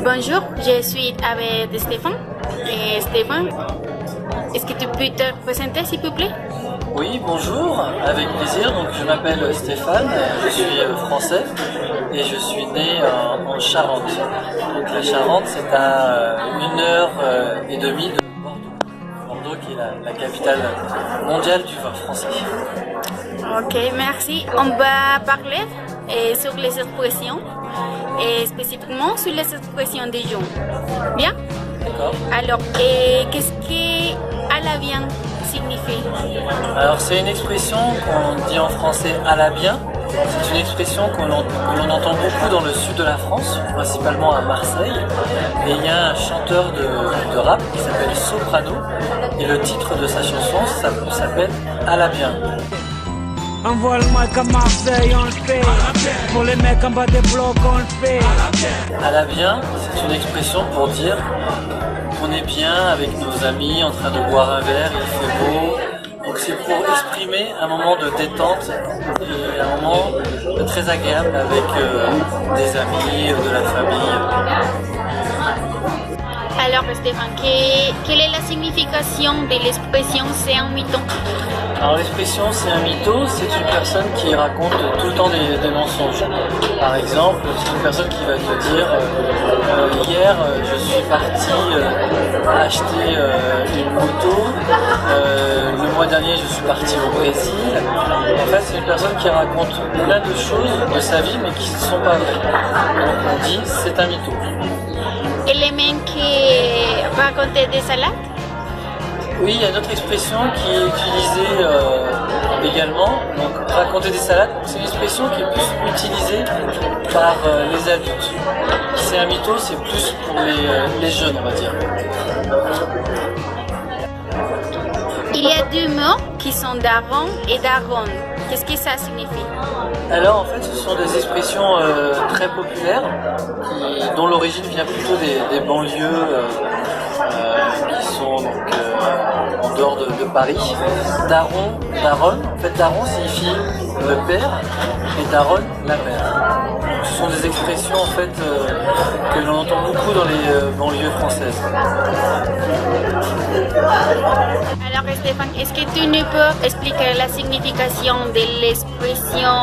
Bonjour, je suis avec Stéphane. Et Stéphane, est-ce que tu peux te présenter s'il vous plaît? Oui, bonjour, avec plaisir. Donc, je m'appelle Stéphane, je suis français et je suis né en Charente. Donc, la Charente, c'est à 1h30 de Bordeaux. Bordeaux qui est la capitale mondiale du vin français. Ok, merci. On va parler sur les expressions et spécifiquement sur les expressions des gens. Bien? D'accord. Alors, qu'est-ce que à la bien signifie? Alors, c'est une expression qu'on dit en français à la bien. C'est une expression que l'on entend beaucoup dans le sud de la France, principalement à Marseille. Et il y a un chanteur de rap qui s'appelle Soprano. Et le titre de sa chanson s'appelle À la bien. Envoie le mic à Marseille, on le fait. Pour les mecs en bas des blocs, on le fait. À la bien, c'est une expression pour dire qu'on est bien avec nos amis en train de boire un verre, il fait beau. Donc c'est pour exprimer un moment de détente et un moment très agréable avec des amis, de la famille. Alors Stéphane, quelle est la signification de l'expression c'est un mytho? Alors l'expression c'est un mytho, c'est une personne qui raconte tout le temps des mensonges. Par exemple, c'est une personne qui va te dire hier je suis parti acheter une moto, le mois dernier je suis parti au Brésil. En fait c'est une personne qui raconte plein de choses de sa vie mais qui ne sont pas vraies. Donc on dit c'est un mytho. Et les mecs qui racontent des salades? Oui, il y a une autre expression qui est utilisée également. Donc, raconter des salades, c'est une expression qui est plus utilisée par les adultes. C'est un mytho, c'est plus pour les jeunes, on va dire. Il y a deux mots qui sont daron et daron. Qu'est-ce que ça signifie? Alors en fait ce sont des expressions très populaires dont l'origine vient plutôt des banlieues qui sont donc, en dehors de Paris. Daron, daronne, en fait daron signifie le père et daronne la mère. Donc, ce sont des expressions en fait que l'on entend beaucoup dans les banlieues françaises. Alors Stéphane, est-ce que tu nous peux expliquer la signification de l'expression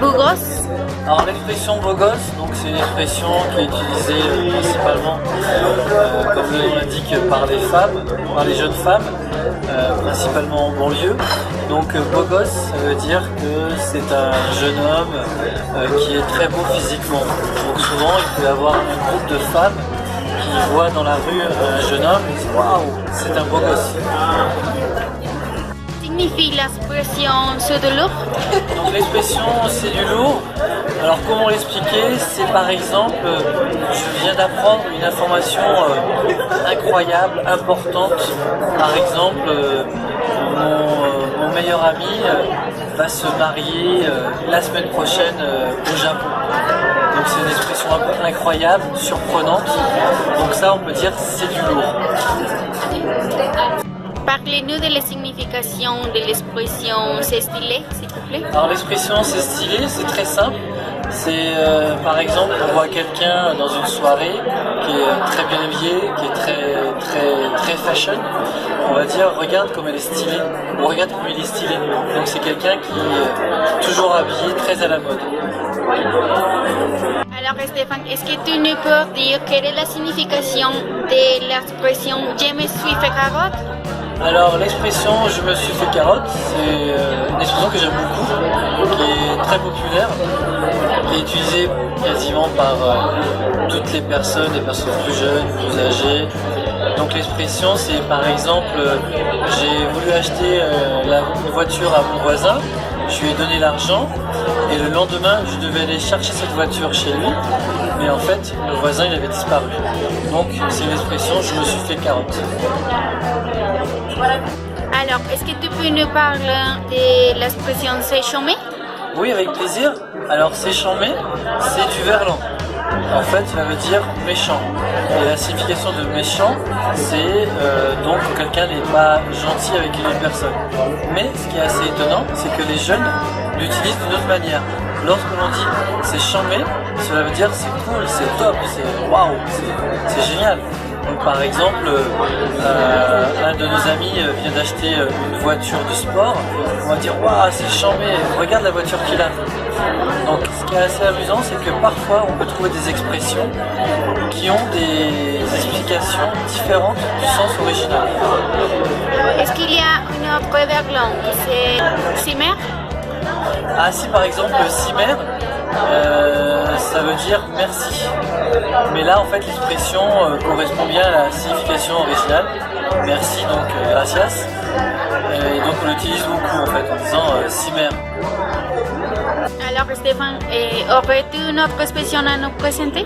beau gosse? Alors l'expression beau gosse, donc c'est une expression qui est utilisée principalement, comme le nom l'indique, par les femmes, par les jeunes femmes, principalement en banlieue. Donc beau gosse, ça veut dire que c'est un jeune homme qui est très beau physiquement. Donc souvent il peut y avoir un groupe de femmes qui voient dans la rue un jeune homme et disent waouh, c'est un beau gosse. Signifie l'expression c'est de lourd? Donc l'expression c'est du lourd. Alors comment l'expliquer? C'est par exemple, je viens d'apprendre une information incroyable, importante. Par exemple, mon meilleur ami va se marier la semaine prochaine au Japon. Donc c'est une expression un peu incroyable, surprenante. Donc ça on peut dire c'est du lourd. Parlez-nous de la signification de l'expression c'est stylé, s'il vous plaît. Alors l'expression c'est stylé, c'est très simple. C'est par exemple on voit quelqu'un dans une soirée qui est très bien habillé, qui est très fashion. On va dire regarde comme elle est stylée, ou regarde comme il est stylé. Donc c'est quelqu'un qui est toujours habillé, très à la mode. Alors Stéphane, est-ce que tu nous peux dire quelle est la signification de l'expression je me suis fait carotte? Alors l'expression je me suis fait carotte, c'est une expression que j'aime beaucoup, qui est très populaire, qui est utilisée quasiment par toutes les personnes plus jeunes, plus âgées. Donc l'expression c'est par exemple, j'ai voulu acheter une voiture à mon voisin, je lui ai donné l'argent et le lendemain je devais aller chercher cette voiture chez lui, mais en fait le voisin il avait disparu. Donc c'est une expression je me suis fait carotte. Alors, est-ce que tu peux nous parler de l'expression c'est chômé? Oui, avec plaisir. Alors c'est chambé, c'est du verlan. En fait, ça veut dire méchant. Et la signification de méchant, c'est donc quelqu'un n'est pas gentil avec une autre personne. Mais ce qui est assez étonnant, c'est que les jeunes l'utilisent d'une autre manière. lorsque l'on dit c'est chambé, cela veut dire c'est cool, c'est top, c'est waouh, c'est génial. Donc, par exemple, un de nos amis vient d'acheter une voiture de sport, on va dire waouh, c'est chambé, regarde la voiture qu'il a. Donc ce qui est assez amusant, c'est que parfois on peut trouver des expressions qui ont des explications différentes du sens original. Est-ce qu'il y a une autre verlan qui c'est cimer? Ah si, par exemple cimer, ça veut dire merci. Mais là en fait l'expression correspond bien à la signification originale. Merci, donc gracias. Et donc on l'utilise beaucoup en fait en disant cimer. Alors Stéphane, aurais-tu une autre expression à nous présenter?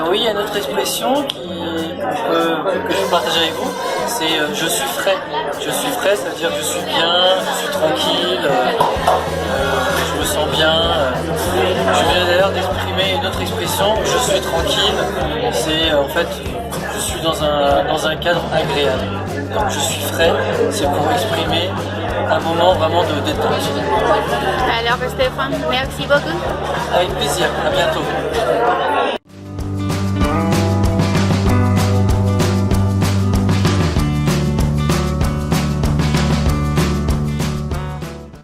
Oui, il y a une autre expression que je peux partager avec vous, c'est je suis frais. Je suis frais, ça veut dire je suis bien, je suis tranquille, je me sens bien. Je viens d'ailleurs d'exprimer une autre expression, je suis tranquille, c'est en fait je suis dans un cadre agréable. Donc je suis frais, c'est pour exprimer un moment vraiment de détente. Alors Stéphane, merci beaucoup. Avec plaisir, à bientôt.